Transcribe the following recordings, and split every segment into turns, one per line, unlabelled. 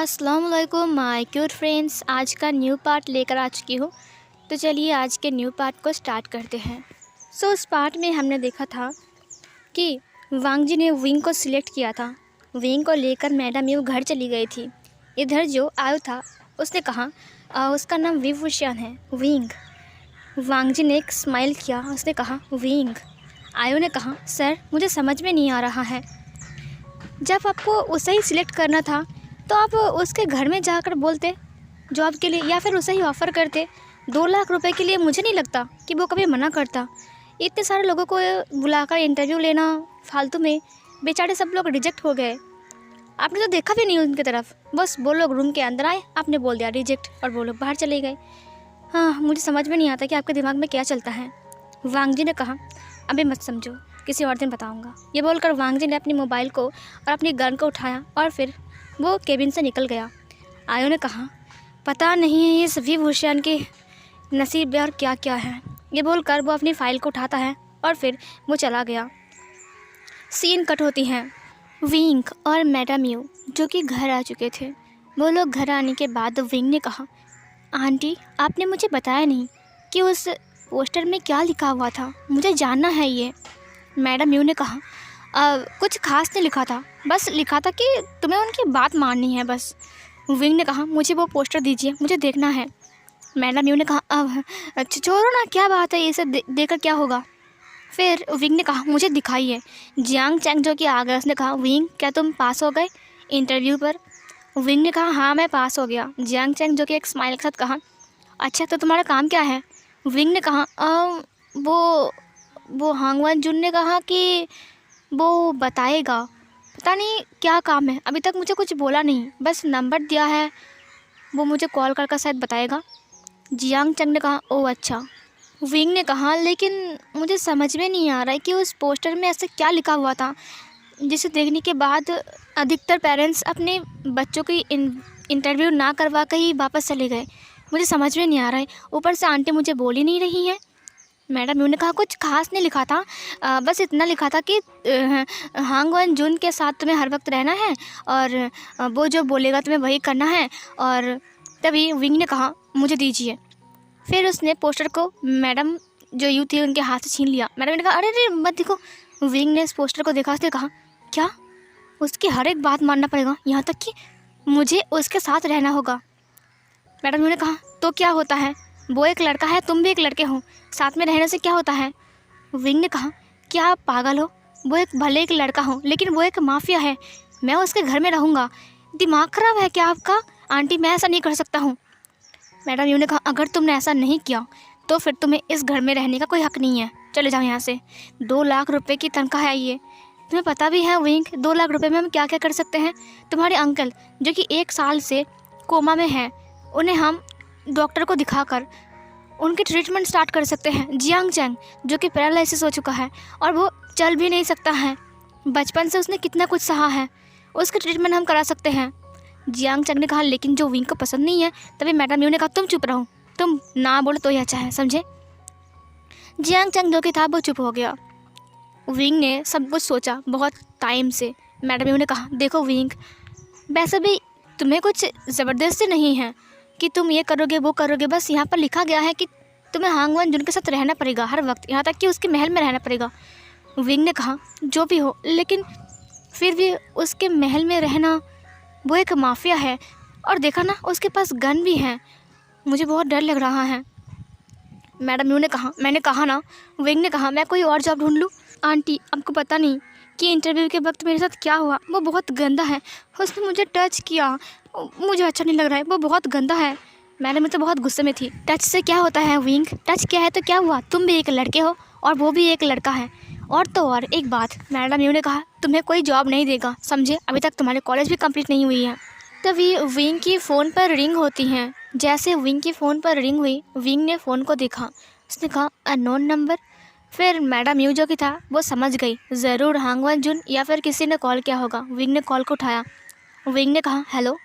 अस्सलाम वालेकुम my cute friends. आज का न्यू पार्ट लेकर आ चुकी हूँ। तो चलिए आज के न्यू पार्ट को स्टार्ट करते हैं। उस पार्ट में हमने देखा था कि वांग जी ने विंग को सिलेक्ट किया था। विंग को लेकर मैडम यू घर चली गई थी। इधर जो आयु था उसने कहा उसका नाम विभूषण है विंग। वांग जी ने एक स्माइल किया, उसने कहा विंग। आयु ने कहा सर मुझे समझ में नहीं आ रहा है, जब आपको उसे ही सिलेक्ट करना था तो आप उसके घर में जाकर बोलते जॉब के लिए, या फिर उसे ही ऑफ़र करते 2 लाख रुपए के लिए। मुझे नहीं लगता कि वो कभी मना करता। इतने सारे लोगों को बुलाकर इंटरव्यू लेना फालतू में, बेचारे सब लोग रिजेक्ट हो गए। आपने तो देखा भी नहीं उनकी तरफ, बस वो लोग रूम के अंदर आए, आपने बोल दिया रिजेक्ट और वो लोग बाहर चले गए। हाँ, मुझे समझ में नहीं आता कि आपके दिमाग में क्या चलता है। वांग जी ने कहा अभी मत समझो, किसी और दिन बताऊंगा। ये बोलकर वांग जी ने अपनी मोबाइल को और अपनी गन को उठाया और फिर वो केबिन से निकल गया। आयो ने कहा पता नहीं है ये सभी भूषण के नसीब और क्या क्या है। ये बोलकर वो अपनी फ़ाइल को उठाता है और फिर वो चला गया। सीन कट होती हैं। विंग और मैडम यू जो कि घर आ चुके थे। वो लोग घर आने के बाद विंग ने कहा आंटी आपने मुझे बताया नहीं कि उस पोस्टर में क्या लिखा हुआ था, मुझे जानना है ये। मैडम यू ने कहा कुछ खास नहीं लिखा था, बस लिखा था कि तुम्हें उनकी बात माननी है बस। विंग ने कहा मुझे वो पोस्टर दीजिए, मुझे देखना है। मैडम यू ने कहा अब छोड़ो ना, क्या बात है, ये सब देखकर क्या होगा। फिर विंग ने कहा मुझे दिखाइए। जियांग चैंग जो कि आ गया, उसने कहा विंग क्या तुम पास हो गए इंटरव्यू पर। विंग ने कहा हाँ मैं पास हो गया। जियांग चैंग जो कि एक स्माइल के साथ कहा अच्छा तो तुम्हारा काम क्या है। विंग ने कहा वो हांगवन जुन ने कहा कि वो बताएगा, पता नहीं क्या काम है, अभी तक मुझे कुछ बोला नहीं, बस नंबर दिया है, वो मुझे कॉल करके शायद बताएगा। जियांग चंग ने कहा ओह अच्छा। विंग ने कहा लेकिन मुझे समझ में नहीं आ रहा है कि उस पोस्टर में ऐसे क्या लिखा हुआ था जिसे देखने के बाद अधिकतर पेरेंट्स अपने बच्चों की इंटरव्यू ना करवा कर ही वापस चले गए। मुझे समझ में नहीं आ रहा है, ऊपर से आंटी मुझे बोल ही नहीं रही हैं। मैडम यू ने कहा कुछ खास नहीं लिखा था, बस इतना लिखा था कि हांगवन जुन के साथ तुम्हें हर वक्त रहना है और वो जो बोलेगा तुम्हें वही करना है। और तभी विंग ने कहा मुझे दीजिए। फिर उसने पोस्टर को मैडम जो यू थी उनके हाथ से छीन लिया। मैडम ने कहा अरे अरे मत देखो। विंग ने इस पोस्टर को देखा, उसने कहा क्या उसकी हर एक बात मानना पड़ेगा, यहाँ तक कि मुझे उसके साथ रहना होगा। मैडम यू ने कहा तो क्या होता है, वो एक लड़का है, तुम भी एक लड़के हो, साथ में रहने से क्या होता है। विंग ने कहा क्या आप पागल हो, वो एक भले एक लड़का हो लेकिन वो एक माफिया है, मैं उसके घर में रहूँगा। दिमाग ख़राब है क्या आपका आंटी, मैं ऐसा नहीं कर सकता हूँ। मैडम यू ने कहा अगर तुमने ऐसा नहीं किया तो फिर तुम्हें इस घर में रहने का कोई हक़ नहीं है, चले जाओ यहाँ से। 2 लाख रुपए की तनख्वाह है ये, तुम्हें पता भी है विंग 2 लाख रुपए में हम क्या क्या कर सकते हैं। तुम्हारे अंकल जो कि 1 साल से कोमा में हैं, उन्हें हम डॉक्टर को दिखाकर उनकी ट्रीटमेंट स्टार्ट कर सकते हैं। जियांग चैंग जो कि पैरालिसिस हो चुका है और वो चल भी नहीं सकता है, बचपन से उसने कितना कुछ सहा है, उसकी ट्रीटमेंट हम करा सकते हैं। जियांग चैंग ने कहा लेकिन जो विंग को पसंद नहीं है। तभी मैडम यू ने कहा तुम चुप रहो, तुम ना बोलो तो ही अच्छा है, समझे। जियांग चैंग जो कि था वो चुप हो गया। विंग ने सब कुछ सोचा बहुत टाइम से। मैडम यू ने कहा देखो विंग, वैसे भी तुम्हें कुछ ज़बरदस्ती नहीं है कि तुम ये करोगे वो करोगे, बस यहाँ पर लिखा गया है कि तुम्हें हांगवन जुन के साथ रहना पड़ेगा हर वक्त, यहाँ तक कि उसके महल में रहना पड़ेगा। विंग ने कहा जो भी हो, लेकिन फिर भी उसके महल में रहना, वो एक माफिया है और देखा ना उसके पास गन भी है, मुझे बहुत डर लग रहा है। मैडम यू ने कहा मैंने कहा ना। विंग ने कहा मैं कोई और जॉब ढूंढ लूँ। आंटी आपको पता नहीं कि इंटरव्यू के वक्त मेरे साथ क्या हुआ, वो बहुत गंदा है, उसने मुझे टच किया, मुझे अच्छा नहीं लग रहा है, वो बहुत गंदा है। मैडम तो बहुत गुस्से में थी। टच से क्या होता है विंग, टच क्या है तो क्या हुआ, तुम भी एक लड़के हो और वो भी एक लड़का है। और तो और एक बात, मैडम यू ने कहा तुम्हें कोई जॉब नहीं देगा, समझे, अभी तक तुम्हारे कॉलेज भी कंप्लीट नहीं हुई है। तभी विंग की फ़ोन पर रिंग होती हैं। जैसे विंग की फ़ोन पर रिंग हुई, विंग ने फ़ोन को देखा, उसने कहा अननोन नंबर। फिर मैडम यू जो कि था वो समझ गई ज़रूर हांगवन जुन या फिर किसी ने कॉल किया होगा। विंग ने कॉल को उठाया। विंग ने कहा हेलो।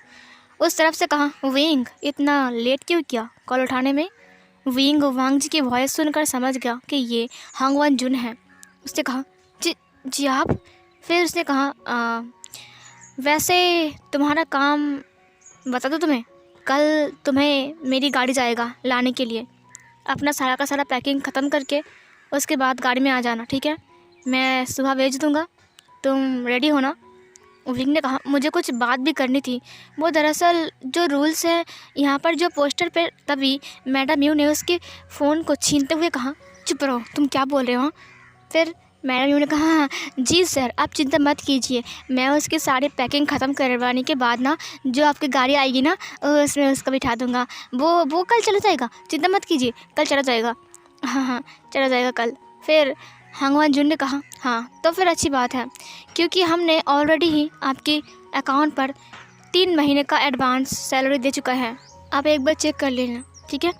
उस तरफ से कहा विंग इतना लेट क्यों किया कॉल उठाने में। विंग वांग जी की वॉइस सुनकर समझ गया कि ये हांगवन जुन है। उसने कहा जी आप। फिर उसने कहा वैसे तुम्हारा काम बता दूँ तुम्हें, कल तुम्हें मेरी गाड़ी जाएगा लाने के लिए। अपना सारा का सारा पैकिंग ख़त्म करके उसके बाद गाड़ी में आ जाना, ठीक है? मैं सुबह भेज दूँगा, तुम रेडी होना। विंग ने कहा, मुझे कुछ बात भी करनी थी। वो दरअसल जो रूल्स है यहाँ पर, जो पोस्टर पे, तभी मैडम यू ने उसके फ़ोन को छीनते हुए कहा, चुप रहो, तुम क्या बोल रहे हो? फिर मैडम यू ने कहा, हाँ जी सर, आप चिंता मत कीजिए, मैं उसकी सारी पैकिंग ख़त्म करवाने के बाद ना जो आपकी गाड़ी आएगी ना उसमें उसको बिठा दूँगा। वो कल चला जाएगा, चिंता मत कीजिए, कल चला जाएगा। हाँ हाँ, चला जाएगा कल। फिर हांगवान जुन ने कहा, हाँ तो फिर अच्छी बात है, क्योंकि हमने ऑलरेडी ही आपके अकाउंट पर 3 महीने का एडवांस सैलरी दे चुका है, आप एक बार चेक कर लेना, ठीक है?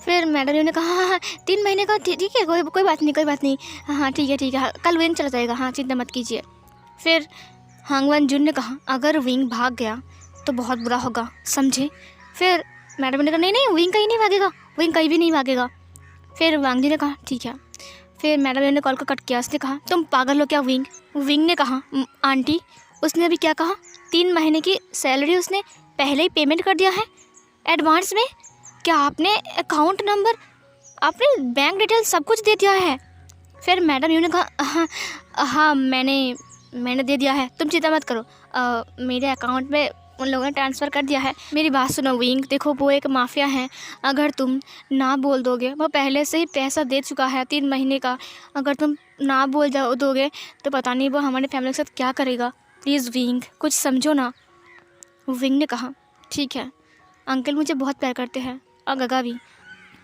फिर मैडम ने कहा, हाँ हाँ 3 महीने का, ठीक है, कोई बात नहीं, कोई बात नहीं, हाँ ठीक है, हाँ, कल विंग चला जाएगा, हाँ चिंता मत कीजिए। फिर हांगवान जुन ने कहा, अगर विंग भाग गया तो बहुत बुरा होगा, समझे? फिर मैडम ने कहा, नहीं नहीं, विंग कहीं नहीं भागेगा, विंग कहीं भी नहीं भागेगा। फिर वांग जी ने कहा, ठीक है। फिर मैडम ने कॉल को कट किया। उसने कहा, तुम पागल हो क्या विंग? विंग ने कहा, आंटी उसने अभी क्या कहा? 3 महीने की सैलरी उसने पहले ही पेमेंट कर दिया है एडवांस में। क्या आपने अकाउंट नंबर, आपने बैंक डिटेल सब कुछ दे दिया है? फिर मैडम यू ने कहा, हाँ मैंने दे दिया है, तुम चिंता मत करो, मेरे अकाउंट में उन लोगों ने ट्रांसफ़र कर दिया है। मेरी बात सुनो विंग, देखो वो एक माफिया है, अगर तुम ना बोल दोगे, वो पहले से ही पैसा दे चुका है 3 महीने का, अगर तुम ना बोल दोगे तो पता नहीं वो हमारी फैमिली के साथ क्या करेगा। प्लीज़ विंग, कुछ समझो ना। विंग ने कहा, ठीक है अंकल मुझे बहुत प्यार करते हैं और गगा भी,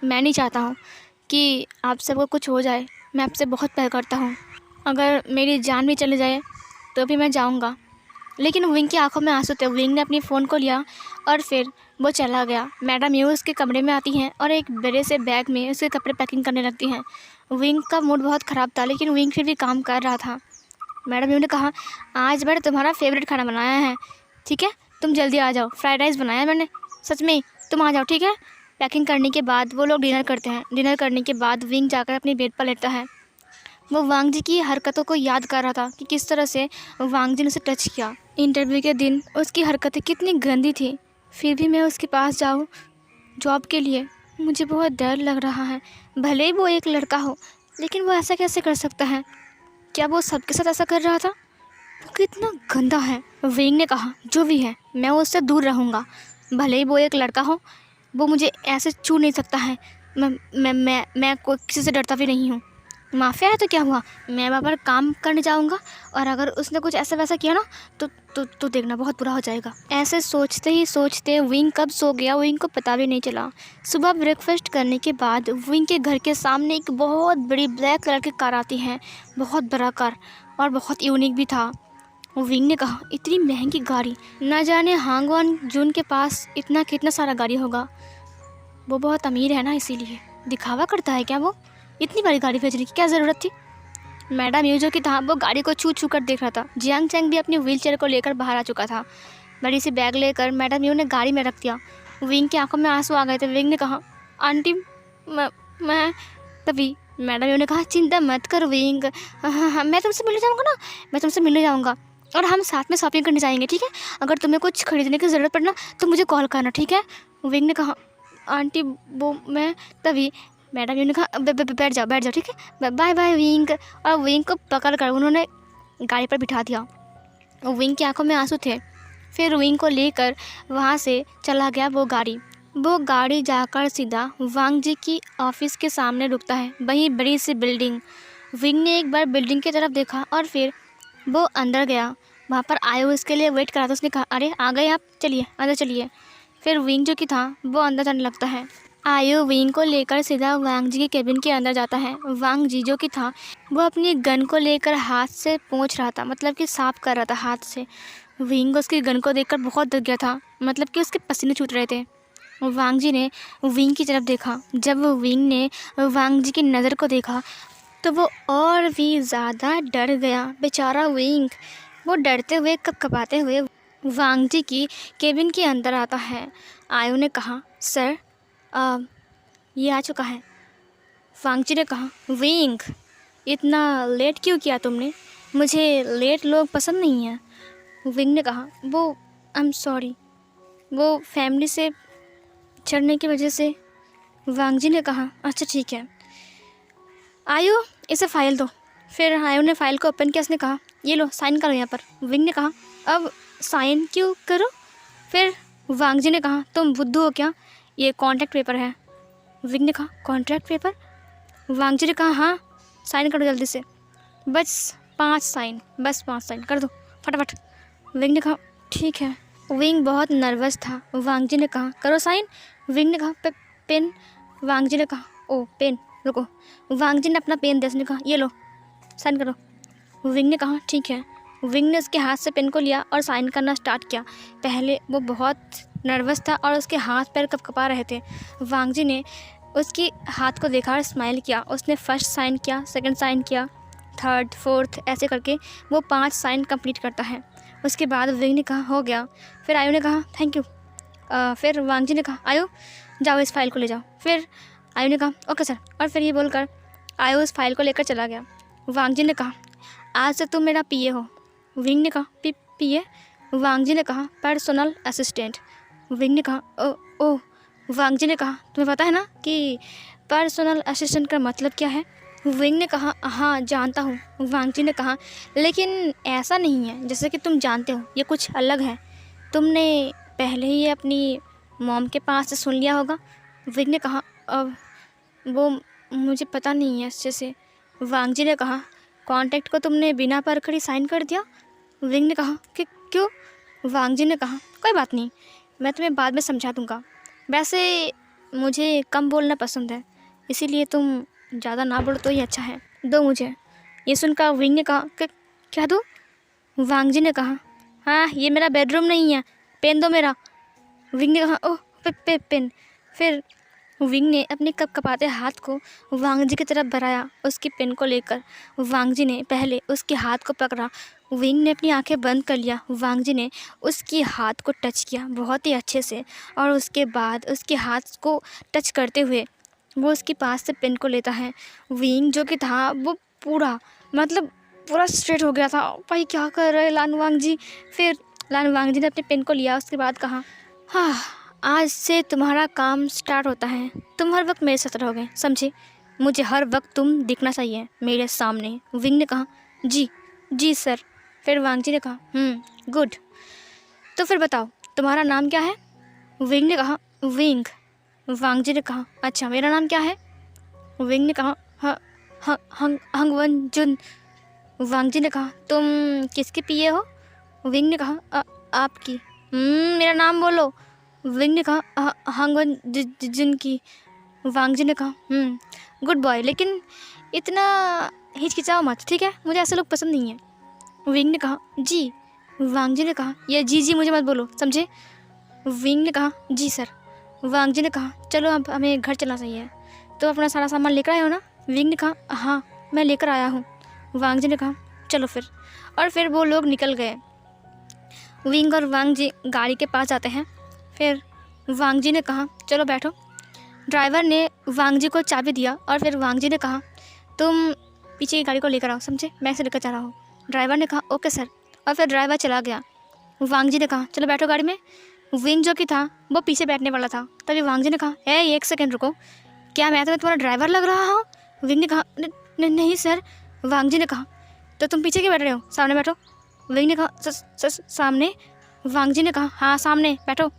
मैं नहीं चाहता हूँ कि आप सबको कुछ हो जाए, मैं आपसे बहुत प्यार करता हूँ, अगर मेरी जान भी चली जाए तो भी मैं जाऊँगा। लेकिन विंग की आंखों में आंसू थे। विंग ने अपनी फ़ोन को लिया और फिर वो चला गया। मैडम यू उसके कमरे में आती हैं और एक बड़े से बैग में उसके कपड़े पैकिंग करने लगती हैं। विंग का मूड बहुत ख़राब था, लेकिन विंग फिर भी काम कर रहा था। मैडम यू ने कहा, आज मैंने तुम्हारा फेवरेट खाना बनाया है, ठीक है तुम जल्दी आ जाओ, फ्राइड राइस बनाया मैंने, सच में तुम आ जाओ, ठीक है? पैकिंग करने के बाद वो लोग डिनर करते हैं। डिनर करने के बाद विंग जाकर अपनी बेड पर लेटता है। वो वांग जी की हरकतों को याद कर रहा था कि किस तरह से वांग जी ने उसे टच किया। इंटरव्यू के दिन उसकी हरकतें कितनी गंदी थी, फिर भी मैं उसके पास जाऊँ जॉब के लिए, मुझे बहुत डर लग रहा है। भले ही वो एक लड़का हो, लेकिन वो ऐसा कैसे कर सकता है? क्या वो सबके साथ ऐसा कर रहा था? वो कितना गंदा है। विंग ने कहा, जो भी है मैं उससे दूर रहूँगा, भले ही वो एक लड़का हो, वो मुझे ऐसे छू नहीं सकता है। मैं कोई किसी से डरता भी नहीं हूँ। माफिया है तो क्या हुआ, मैं वहाँ पर काम करने जाऊँगा और अगर उसने कुछ ऐसा वैसा किया ना तो देखना बहुत बुरा हो जाएगा। ऐसे सोचते ही सोचते विंग कब सो गया विंग को पता भी नहीं चला। सुबह ब्रेकफास्ट करने के बाद विंग के घर के सामने एक बहुत बड़ी ब्लैक कलर की कार आती है, बहुत बड़ा कार और बहुत यूनिक भी था। विंग ने कहा, इतनी महंगी गाड़ी, न जाने हांगवान जून के पास इतना कितना सारा गाड़ी होगा, वो बहुत अमीर है ना, इसीलिए दिखावा करता है क्या? वो इतनी बड़ी गाड़ी भेजने की क्या ज़रूरत थी? मैडम यू जो कि था वो गाड़ी को छू छू कर देख रहा था। जियांग चैंग भी अपनी व्हीलचेयर को लेकर बाहर आ चुका था। बड़ी सी बैग लेकर मैडम यू ने गाड़ी में रख दिया। विंग की आंखों में आंसू आ गए थे। विंग ने कहा, आंटी मैं तभी मैडम यू ने कहा, चिंता मत कर विंग, हाँ मैं तुमसे मिलने जाऊँगा ना, मैं तुमसे मिलने जाऊँगा और हम साथ में शॉपिंग करने जाएंगे, ठीक है? अगर तुम्हें कुछ खरीदने की ज़रूरत पड़ना तो मुझे कॉल करना, ठीक है? विंग ने कहा, आंटी वो मैं तभी मैडम यू ने कहा, बैठ जाओ ठीक है, बाय बाय विंग। और विंग को पकड़ कर उन्होंने गाड़ी पर बिठा दिया। विंग की आंखों में आंसू थे। फिर विंग को लेकर वहाँ से चला गया वो गाड़ी जाकर सीधा वांग जी की ऑफिस के सामने रुकता है। वही बड़ी सी बिल्डिंग। विंग ने एक बार बिल्डिंग की तरफ देखा और फिर वो अंदर गया। वहाँ पर आयो उसके लिए वेट करा था। उसने कहा, अरे आ गए आप, चलिए अंदर चलिए। फिर विंग जो कि था वो अंदर जाने लगता है। आयो विंग को लेकर सीधा वांग जी के केबिन के अंदर जाता है। वांग जी जो कि था वो अपनी गन को लेकर हाथ से पोंछ रहा था, मतलब कि साफ कर रहा था हाथ से। विंग उसकी गन को देखकर बहुत डर गया था, मतलब कि उसके पसीने छूट रहे थे। वांग जी ने विंग की तरफ देखा। जब विंग ने वांग जी की नज़र को देखा तो वो और भी ज़्यादा डर गया। बेचारा विंग वो डरते हुए कपकपाते हुए वांग जी की केबिन के अंदर आता है। आयो ने कहा, सर ये आ चुका है। वांग जी ने कहा, विंग इतना लेट क्यों किया तुमने? मुझे लेट लोग पसंद नहीं हैं। विंग ने कहा, वो आई एम सॉरी, वो फैमिली से चढ़ने की वजह से। वांग जी ने कहा अच्छा ठीक है, आयु इसे फ़ाइल दो। फिर आयु ने फ़ाइल को ओपन किया, उसने कहा ये लो साइन करो यहाँ पर। विंग ने कहा अब साइन क्यों करो? फिर वांग जी ने कहा तुम बुद्धू हो क्या, ये कॉन्ट्रैक्ट पेपर है। विंग ने कहा कॉन्ट्रैक्ट पेपर? वांग जी ने कहा हाँ साइन करो जल्दी से, बस 5 साइन, बस 5 साइन कर दो फटाफट। विंग ने कहा ठीक है। विंग बहुत नर्वस था। वांग जी ने कहा करो साइन। विंग ने कहा पेन। वांग जी ने कहा ओ पेन, रुको। वांग जी ने अपना पेन दिया, उसने कहा ये लो साइन करो। विंग ने कहा ठीक है। विंग ने उसके हाथ से पेन को लिया और साइन करना स्टार्ट किया। पहले वो बहुत नर्वस था और उसके हाथ पैर कँपा रहे थे। वांग जी ने उसकी हाथ को देखा और स्माइल किया। उसने फर्स्ट साइन किया, सेकंड साइन किया, थर्ड, फोर्थ, ऐसे करके वो 5 साइन कंप्लीट करता है। उसके बाद विंग ने कहा हो गया। फिर आयु ने कहा थैंक यू। फिर वांग जी ने कहा आयु जाओ इस फाइल को ले जाओ। फिर आयु ने कहा ओके सर। और फिर ये बोलकर आयु उस फाइल को लेकर चला गया। वांग जी ने कहा आज से तुम मेरा पीए हो। विंग ने कहा पीए? वांग जी ने कहा पर्सनल असिस्टेंट। विंग ने कहा ओ। वांग जी ने कहा तुम्हें पता है ना कि पर्सनल असिस्टेंट का मतलब क्या है? विंग ने कहा हाँ जानता हूँ। वांग जी ने कहा लेकिन ऐसा नहीं है जैसे कि तुम जानते हो, ये कुछ अलग है। तुमने पहले ही अपनी मॉम के पास से सुन लिया होगा। विंग ने कहा अब वो मुझे पता नहीं है अच्छे से। वांग जी ने कहा कॉन्ट्रैक्ट को तुमने बिना परखी साइन कर दिया। विंग ने कहा कि क्यों? वांग जी ने कहा कोई बात नहीं, मैं तुम्हें बाद में समझा दूँगा। वैसे मुझे कम बोलना पसंद है, इसीलिए तुम ज़्यादा ना बोलो तो ही अच्छा है, दो मुझे। ये सुनकर विंग ने कहा कि क्या दो? वांग जी ने कहा हाँ ये मेरा बेडरूम नहीं है, पेन दो मेरा। विंग ने कहा ओह पेन। फिर विंग ने अपने कपकपाते हाथ को वांग जी की तरफ बढ़ाया उसकी पेन को लेकर। वांग जी ने पहले उसके हाथ को पकड़ा। विंग ने अपनी आंखें बंद कर लिया। वांग जी ने उसके हाथ को टच किया बहुत ही अच्छे से और उसके बाद उसके हाथ को टच करते हुए वो उसके पास से पेन को लेता है। विंग जो कि था वो पूरा स्ट्रेट हो गया था, भाई क्या कर रहे लान वांग जी। फिर लान वांग जी ने अपने पेन को लिया, उसके बाद कहा हाँ आज से तुम्हारा काम स्टार्ट होता है, तुम हर वक्त मेरे साथ रहोगे समझे, मुझे हर वक्त तुम दिखना चाहिए मेरे सामने। विंग ने कहा जी सर। फिर वांग जी ने कहा गुड, तो फिर बताओ तुम्हारा नाम क्या है? विंग ने कहा विंग। वांग जी ने कहा अच्छा मेरा नाम क्या है? विंग ने कहा हंगवन जुन। वांग जी ने कहा तुम किसके पीए हो? विंग ने कहा आपकी। मेरा नाम बोलो। विंग ने कहा हंगवन जुन की। वांग जी ने कहा गुड बॉय, लेकिन इतना हिचकिचाओ मत ठीक है, मुझे ऐसे लोग पसंद नहीं है। विंग ने कहा जी। वांग जी ने कहा ये जी मुझे मत बोलो समझे। विंग ने कहा जी सर। वांग जी ने कहा चलो अब हमें घर चलना चाहिए, तो अपना सारा सामान लेकर आए हो ना? विंग ने कहा हाँ मैं लेकर आया हूँ। वांग जी ने कहा चलो फिर। और फिर वो लोग निकल गए। विंग और वांग जी गाड़ी के पास जाते हैं। फिर वांग जी ने कहा चलो बैठो। ड्राइवर ने वांग जी को चाबी दिया और फिर वांग जी ने कहा तुम पीछे की गाड़ी को लेकर आओ समझे, मैं इसे लेकर जा रहा हूँ। ड्राइवर ने कहा ओके सर, और फिर ड्राइवर चला गया। वांग जी ने कहा चलो बैठो गाड़ी में। विंग जो कि था वो पीछे बैठने वाला था, तभी वांग जी ने कहा एक सेकेंड रुको, क्या मैं तुम्हारा ड्राइवर लग रहा हूँ? विंग ने कहा नहीं सर। वांग जी ने कहा तो तुम पीछे क्यों बैठ रहे हो, सामने बैठो। विंग ने कहा सामने। वांग जी ने कहा हाँ सामने बैठो।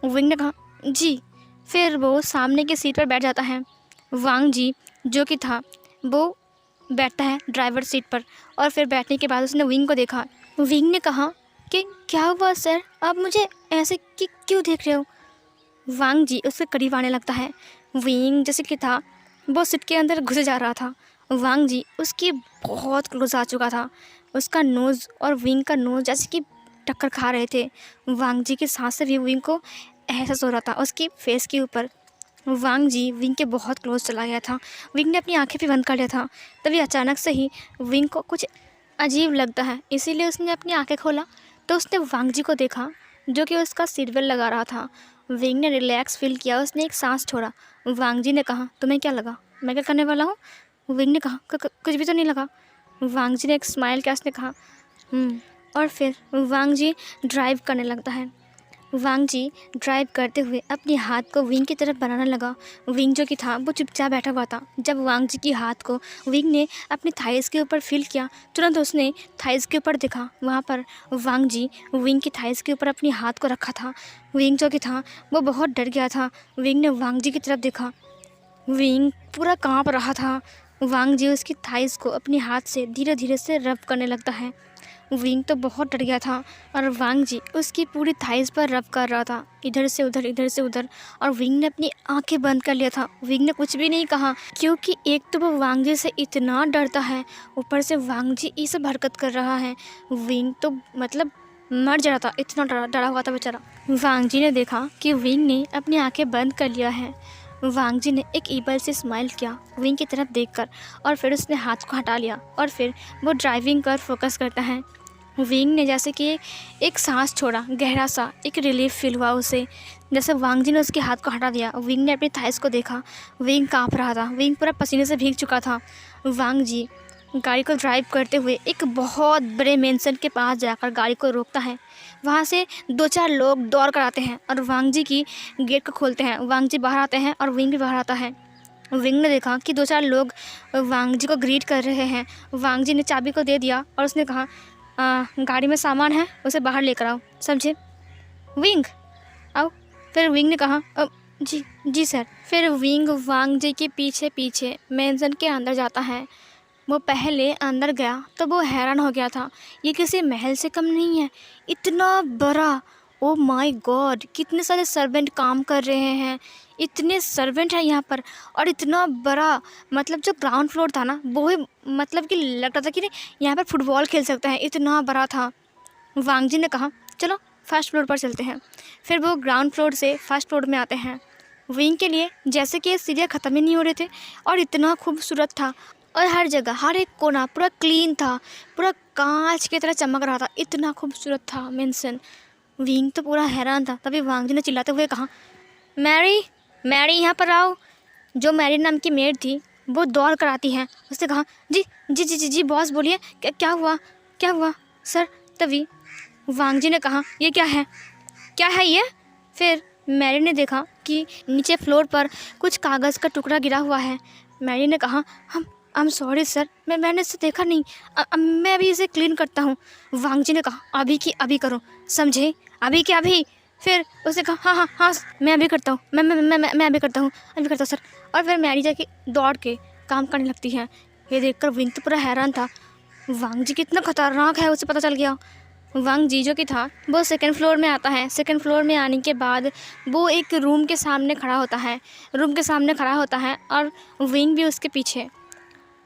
विंग ने कहा जी। फिर वो सामने की सीट पर बैठ जाता है। वांग जी जो कि था वो बैठता है ड्राइवर सीट पर, और फिर बैठने के बाद उसने विंग को देखा। विंग ने कहा कि क्या हुआ सर, आप मुझे ऐसे क्यों देख रहे हो? वांग जी उसके करीब आने लगता है। विंग जैसे कि था वो सीट के अंदर घुसे जा रहा था। वांग जी उसकी बहुत क्लोज आ चुका था। उसका नोज़ और विंग का नोज़ जैसे कि टक्कर खा रहे थे। वांग जी की सांस से भी विंग को एहसास हो रहा था उसकी फेस के ऊपर। वांग जी विंग के बहुत क्लोज चला गया था। विंग ने अपनी आंखें भी बंद कर लिया था। तभी अचानक से ही विंग को कुछ अजीब लगता है, इसीलिए उसने अपनी आंखें खोला तो उसने वांग जी को देखा जो कि उसका सीट बेल्ट लगा रहा था। विंग ने रिलैक्स फील किया, उसने एक सांस छोड़ा। वांग जी ने कहा तुम्हें क्या लगा, मैं क्या करने वाला हूँ? विंग ने कहा कुछ भी तो नहीं लगा। वांग जी ने एक स्माइल किया, उसने कहा और फिर वांग जी ड्राइव करने लगता है। वांग जी ड्राइव करते हुए अपने हाथ को विंग की तरफ बनाने लगा। विंग जो कि था वो चुपचाप बैठा हुआ था। जब वांग जी की हाथ को विंग ने अपने थाइज़ के ऊपर फील किया, तुरंत उसने थाइज़ के ऊपर देखा। वहाँ पर वांग जी विंग की थाइज़ के ऊपर अपने हाथ को रखा था। विंग जो कि था वो बहुत डर गया था। विंग ने वांग जी की तरफ देखा। विंग पूरा काँप रहा था। वांग जी उसकी थाइज़ को अपने हाथ से धीरे धीरे से रब करने लगता है। विंग तो बहुत डर गया था और वांग जी उसकी पूरी थाइज़ पर रब कर रहा था, इधर से उधर इधर से उधर। और विंग ने अपनी आंखें बंद कर लिया था। विंग ने कुछ भी नहीं कहा, क्योंकि एक तो वो वांग जी से इतना डरता है, ऊपर से वांग जी ये सब हरकत कर रहा है। विंग तो मतलब मर जा रहा था, इतना डरा डरा हुआ था बेचारा। वांग जी ने देखा कि विंग ने अपनी आंखें बंद कर लिया है। वांग जी ने एक ईबल से स्माइल किया विंग की तरफ देखकर, और फिर उसने हाथ को हटा लिया और फिर वो ड्राइविंग पर फोकस करता है। विंग ने जैसे कि एक सांस छोड़ा, गहरा सा एक रिलीफ फील हुआ उसे। जैसे वांग जी ने उसके हाथ को हटा दिया, विंग ने अपनी थाइस को देखा। विंग काँप रहा था, विंग पूरा पसीने से भीग चुका था। वांग जी गाड़ी को ड्राइव करते हुए एक बहुत बड़े मेंशन के पास जाकर गाड़ी को रोकता है। वहाँ से 2-4 लोग दौड़ कर आते हैं और वांग जी की गेट को खोलते हैं। वांग जी बाहर आते हैं और विंग भी बाहर आता है। विंग ने देखा कि 2-4 लोग वांग जी को ग्रीट कर रहे हैं। वांग जी ने चाबी को दे दिया और उसने कहा, गाड़ी में सामान है, उसे बाहर लेकर आओ, समझे? विंग आओ। फिर विंग ने कहा, जी जी सर। फिर विंग वांग जी के पीछे पीछे मेंशन के अंदर जाता है। वो पहले अंदर गया तो वो हैरान हो गया था, ये किसी महल से कम नहीं है, इतना बड़ा। ओ माय गॉड, कितने सारे सर्वेंट काम कर रहे हैं, इतने सर्वेंट हैं यहाँ पर, और इतना बड़ा। मतलब जो ग्राउंड फ्लोर था ना, वो ही मतलब कि लगता था कि नहीं यहाँ पर फुटबॉल खेल सकते हैं, इतना बड़ा था। वांग जी ने कहा, चलो फर्स्ट फ्लोर पर चलते हैं। फिर वो ग्राउंड फ्लोर से फर्स्ट फ्लोर में आते हैं। विंग के लिए जैसे कि सीढ़ियाँ ख़त्म ही नहीं हो रहे थे, और इतना खूबसूरत था, और हर जगह हर एक कोना पूरा क्लीन था, पूरा कांच की तरह चमक रहा था, इतना खूबसूरत था मेंशन। विंग तो पूरा हैरान था। तभी वांग जी ने चिल्लाते हुए कहा, मैरी मैरी यहाँ पर आओ। जो मैरी नाम की मेड थी वो दौड़ कर आती है। उसने कहा, जी जी जी जी जी बॉस बोलिए, क्या हुआ, क्या हुआ सर? तभी वांग जी ने कहा, ये क्या है, क्या है ये? फिर मैरी ने देखा कि नीचे फ्लोर पर कुछ कागज़ का टुकड़ा गिरा हुआ है। मैरी ने कहा, आई एम सॉरी सर, मैंने इसे देखा नहीं, मैं अभी इसे क्लीन करता हूँ। वांग जी ने कहा, अभी की अभी करो, समझे, अभी की अभी। फिर उसने कहा, हाँ हाँ हाँ मैं अभी करता हूँ, मैं अभी करता हूँ, अभी करता हूँ सर। और फिर मैरी जाके दौड़ के काम करने लगती है। ये देखकर विंग तो पूरा हैरान था, वांग जी कितना खतरनाक है उसे पता चल गया। वांग जी जो कि था वो सेकंड फ्लोर में आता है। सेकंड फ्लोर में आने के बाद वो एक रूम के सामने खड़ा होता है, रूम के सामने खड़ा होता है और विंग भी उसके पीछे।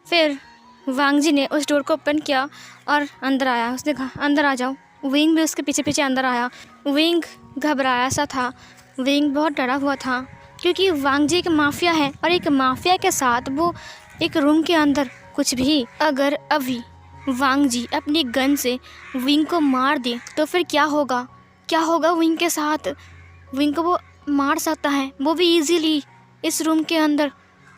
फिर वांग जी ने उस डोर को ओपन किया और अंदर आया। उसने कहा, अंदर आ जाओ। विंग भी उसके पीछे पीछे अंदर आया। विंग घबराया सा था, विंग बहुत डरा हुआ था, क्योंकि वांग जी एक माफिया है, और एक माफिया के साथ वो एक रूम के अंदर कुछ भी। अगर अभी वांग जी अपनी गन से विंग को मार दे तो फिर क्या होगा, क्या होगा विंग के साथ? विंग को वो मार सकता है, वो भी इजीली इस रूम के अंदर।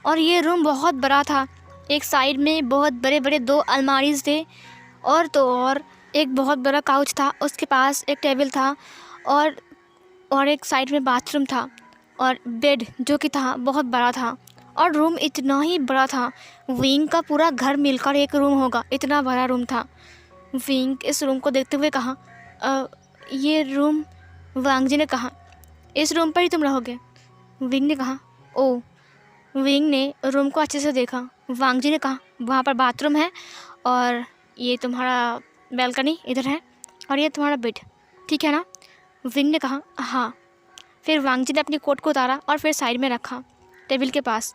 और ये रूम बहुत बड़ा था। एक साइड में बहुत बड़े बड़े 2 अलमारीज थे, और तो और एक बहुत बड़ा काउच था, उसके पास एक टेबल था, और एक साइड में बाथरूम था, और बेड जो कि था बहुत बड़ा था। और रूम इतना ही बड़ा था, विंग का पूरा घर मिलकर एक रूम होगा, इतना बड़ा रूम था। विंग इस रूम को देखते हुए कहा, ये रूम? वांग जी ने कहा, इस रूम पर ही तुम रहोगे? विंग ने कहा, ओ। विंग ने रूम को अच्छे से देखा। वांग जी ने कहा, वहाँ पर बाथरूम है, और ये तुम्हारा बैल्कनी इधर है, और ये तुम्हारा बेड, ठीक है ना? विंग ने कहा, हाँ। फिर वांग जी ने अपनी कोट को उतारा और फिर साइड में रखा टेबल के पास।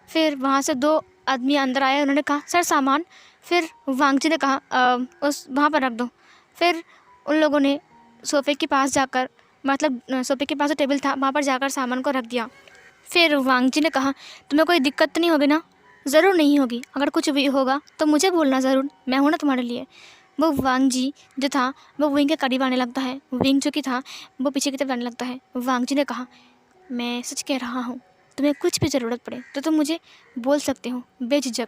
फिर वहाँ से 2 आदमी अंदर आए, उन्होंने कहा, सर सामान। फिर वांग जी ने कहा, उस वहाँ पर रख दो। फिर उन लोगों ने सोफ़े के पास जाकर, मतलब सोफ़े के पास जो टेबल था वहाँ पर जाकर सामान को रख दिया। फिर वांग जी ने कहा, तुम्हें कोई दिक्कत तो नहीं होगी ना? ज़रूर नहीं होगी, अगर कुछ भी होगा तो मुझे बोलना ज़रूर, मैं हूँ ना तुम्हारे लिए। वो वांग जी जो था वो विंग के करीब आने लगता है। विंग जो कि था वो पीछे की तरफ आने लगता है। वांग जी ने कहा, मैं सच कह रहा हूँ, तुम्हें कुछ भी ज़रूरत पड़े तो तुम मुझे बोल सकते हो बेझिझक,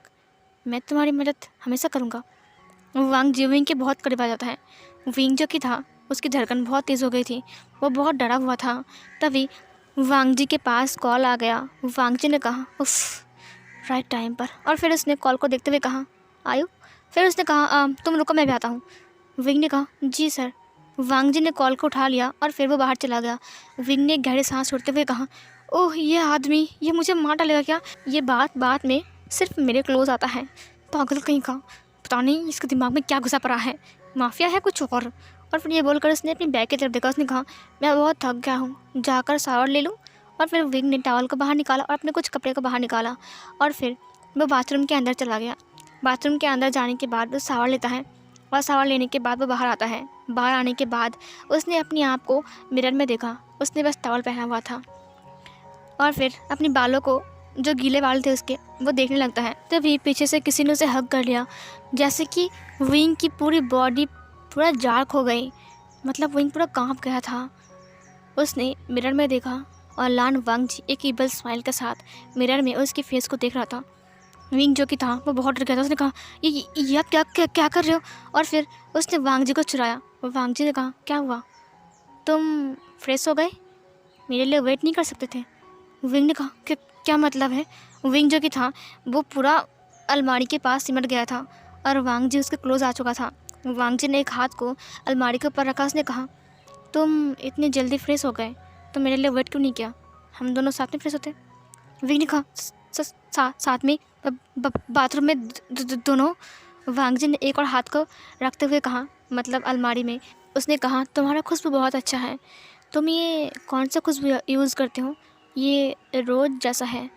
मैं तुम्हारी मदद हमेशा करूँगा। वांग जी विंग के बहुत करीब आ जाता है। विंग जो कि था उसकी धड़कन बहुत तेज़ हो गई थी, वो बहुत डरा हुआ था। तभी वांग जी के पास कॉल आ गया। वांग जी ने कहा उफ, राइट टाइम पर। और फिर उसने कॉल को देखते हुए कहा आयु। फिर उसने कहा तुम रुको, मैं भी आता हूँ। विंग ने कहा जी सर। वांग जी ने कॉल को उठा लिया और फिर वो बाहर चला गया। विंग ने गहरी सांस छोड़ते हुए कहा ओह, ये आदमी, ये मुझे मार डालेगा क्या? ये बात बात में सिर्फ मेरे क्लोज आता है, पागल कहीं का। पता नहीं इसके दिमाग में क्या घुसा पड़ा है, माफिया है कुछ और फिर ये बोलकर उसने अपनी बैग की तरफ देखा। उसने कहा मैं बहुत थक गया हूँ, जाकर शावर ले लूँ। और फिर विंग ने टॉवल को बाहर निकाला और अपने कुछ कपड़े को बाहर निकाला और फिर वो बाथरूम के अंदर चला गया। बाथरूम के अंदर जाने के बाद वो शावर लेता है और शावर लेने के बाद वो बाहर आता है। बाहर आने के बाद उसने अपने आप को मिरर में देखा। उसने बस टॉवल पहना हुआ था और फिर अपने बालों को, जो गीले बाल थे उसके, वो देखने लगता है। तभी पीछे से किसी ने उसे हग कर लिया, जैसे कि विंग की पूरी बॉडी पूरा डार्क हो गई, मतलब विंग पूरा कांप गया था। उसने मिरर में देखा और लान वांग जी एक इबल स्माइल के साथ मिरर में उसके फेस को देख रहा था। विंग जो कि था वो बहुत डर गया था। उसने कहा ये आप क्या कर रहे हो? और फिर उसने वांग जी को चुराया। वांग जी ने कहा क्या हुआ, तुम फ्रेश हो गए, मेरे लिए वेट नहीं कर सकते थे? विंग ने कहा कि क्या मतलब है? विंग जो कि था वो पूरा अलमारी के पास सिमट गया था और वांग जी उसके क्लोज आ चुका था। वांग जी ने एक हाथ को अलमारी के ऊपर रखा। उसने कहा तुम इतनी जल्दी फ्रेश हो गए तो मेरे लिए वेट क्यों नहीं किया, हम दोनों साथ में फ्रेश होते। विंग ने कहा साथ में बाथरूम में दोनों। वांग जी ने एक और हाथ को रखते हुए कहा, मतलब अलमारी में। उसने कहा तुम्हारा खुशबू बहुत अच्छा है, तुम ये कौन सा खुशबू यूज़ करते हो? ये रोज़ जैसा है,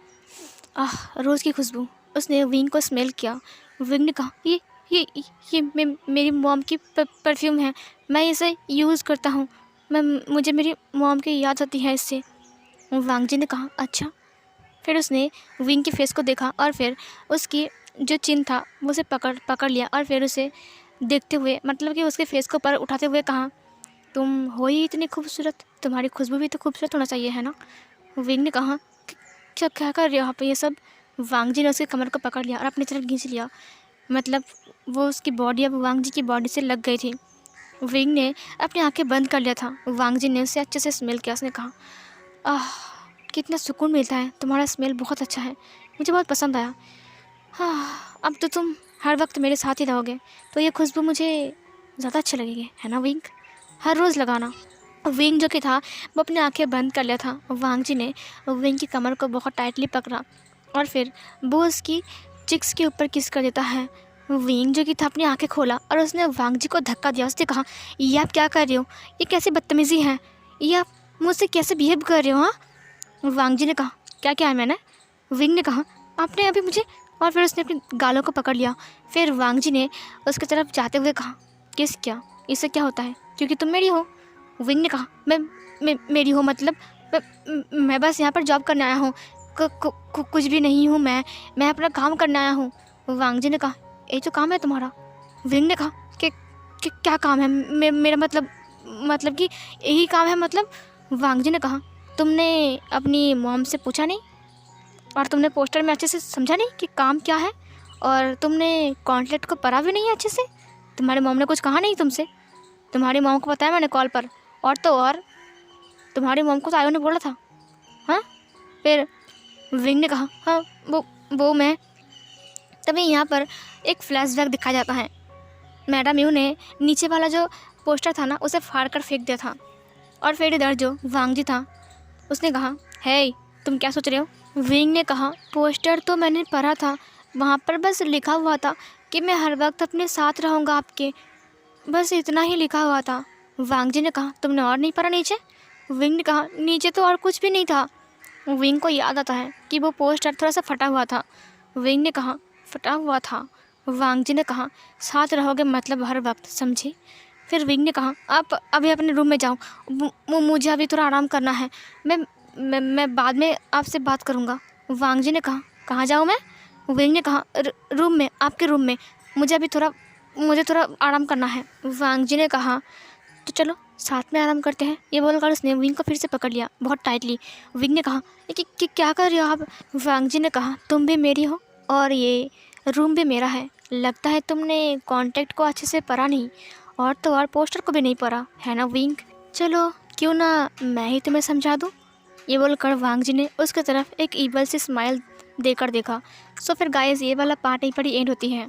रोज़ की खुशबू। उसने विंग को स्मेल किया। विंग ने कहा ये मेरी मॉम की परफ्यूम है, मैं इसे यूज़ करता हूँ, मुझे मेरी मॉम की याद आती है इससे। वांग जी ने कहा अच्छा। फिर उसने विंग के फेस को देखा और फिर उसकी जो चिन था वो उसे पकड़ लिया और फिर उसे देखते हुए, मतलब कि उसके फेस को ऊपर उठाते हुए कहा तुम हो ही इतनी खूबसूरत, तुम्हारी खुशबू भी तो खूबसूरत होना चाहिए है ना? विंग ने कहा क्या कर रहे हो आप ये सब? वांग जी ने उसके कमर को पकड़ लिया और अपनी तरफ खींच लिया, मतलब वो उसकी बॉडी अब वांग जी की बॉडी से लग गई थी। विंग ने अपनी आंखें बंद कर लिया था। वांग जी ने उसे अच्छे से स्मेल किया। उसने कहा कितना सुकून मिलता है, तुम्हारा स्मेल बहुत अच्छा है, मुझे बहुत पसंद आया। अब तो तुम हर वक्त मेरे साथ ही रहोगे तो ये खुशबू मुझे ज़्यादा अच्छी लगेगी, है ना विंग? हर रोज़ लगाना। विंग जो कि था वो अपनी आंखें बंद कर लिया था। वांग जी ने विंग की कमर को बहुत टाइटली पकड़ा और फिर वो उसकी चिक्स के ऊपर किस कर देता है। विंग जो कि था अपनी आंखें खोला और उसने वांग जी को धक्का दिया। उसने कहा ये आप क्या कर रहे हो, ये कैसी बदतमीज़ी है, ये आप मुझसे कैसे बिहेव कर रहे हो? हाँ, वांग जी ने कहा क्या है मैंने? विंग ने कहा आपने अभी मुझे, और फिर उसने अपनी गालों को पकड़ लिया। फिर वांग जी ने उसकी तरफ जाते हुए कहा किस क्या, इससे क्या होता है क्योंकि तुम मेरी हो? विंग ने कहा मेरी हो मतलब मैं बस यहाँ पर जॉब करने आया हूँ, कुछ भी नहीं हूँ मैं अपना काम करने आया हूँ। वांग जी ने कहा ये जो काम है तुम्हारा? विंग ने कहा कि क्या काम है मेरा मतलब कि यही काम है मतलब। वांग जी ने कहा तुमने अपनी मॉम से पूछा नहीं और तुमने पोस्टर में अच्छे से समझा नहीं कि काम क्या है, और तुमने कॉन्ट्रैक्ट को पढ़ा भी नहीं अच्छे से? तुम्हारे मॉम ने कुछ कहा नहीं तुमसे? तुम्हारी मॉम को बताया मैंने कॉल पर, और तो और तुम्हारी मॉम को तो आयो ने बोला था। हाँ, फिर विंग ने कहा हाँ वो मैं। तभी यहाँ पर एक फ्लैशबैक दिखाया जाता है। मैडम यू ने नीचे वाला जो पोस्टर था ना उसे फाड़ कर फेंक दिया था और फिर इधर जो वांग जी था उसने कहा हे तुम क्या सोच रहे हो? विंग ने कहा पोस्टर तो मैंने पढ़ा था, वहाँ पर बस लिखा हुआ था कि मैं हर वक्त अपने साथ रहूँगा आपके, बस इतना ही लिखा हुआ था। वांग जी ने कहा तुमने और नहीं पढ़ा नीचे? विंग ने कहा नीचे तो और कुछ भी नहीं था। विंग को याद आता है कि वो पोस्टर थोड़ा सा फटा हुआ था। विंग ने कहा फटा हुआ था? वांग जी ने कहा साथ रहोगे मतलब हर वक्त, समझी? फिर विंग ने कहा आप अभी अपने रूम में जाओ, मुझे अभी थोड़ा आराम करना है, मैं बाद में आपसे बात करूँगा। वांग जी ने कहा कहाँ जाऊँ मैं? विंग ने कहा रूम में, आपके रूम में, मुझे थोड़ा आराम करना है। वांग जी ने कहा तो चलो साथ में आराम करते हैं। ये बोलकर उसने विंग को फिर से पकड़ लिया बहुत टाइटली। विंग ने कहा कि क्या कर रहे हो आप? वांग जी ने कहा तुम भी मेरी हो और ये रूम भी मेरा है, लगता है तुमने कॉन्ट्रैक्ट को अच्छे से पढ़ा नहीं और तो और पोस्टर को भी नहीं पढ़ा है ना विंग। चलो क्यों ना मैं ही तुम्हें समझा दूँ। ये बोलकर वांग जी ने उसकी तरफ एक ईवल सी स्माइल देकर देखा। सो फिर गाइस ये वाला पार्ट यहीं पर ही एंड होती है।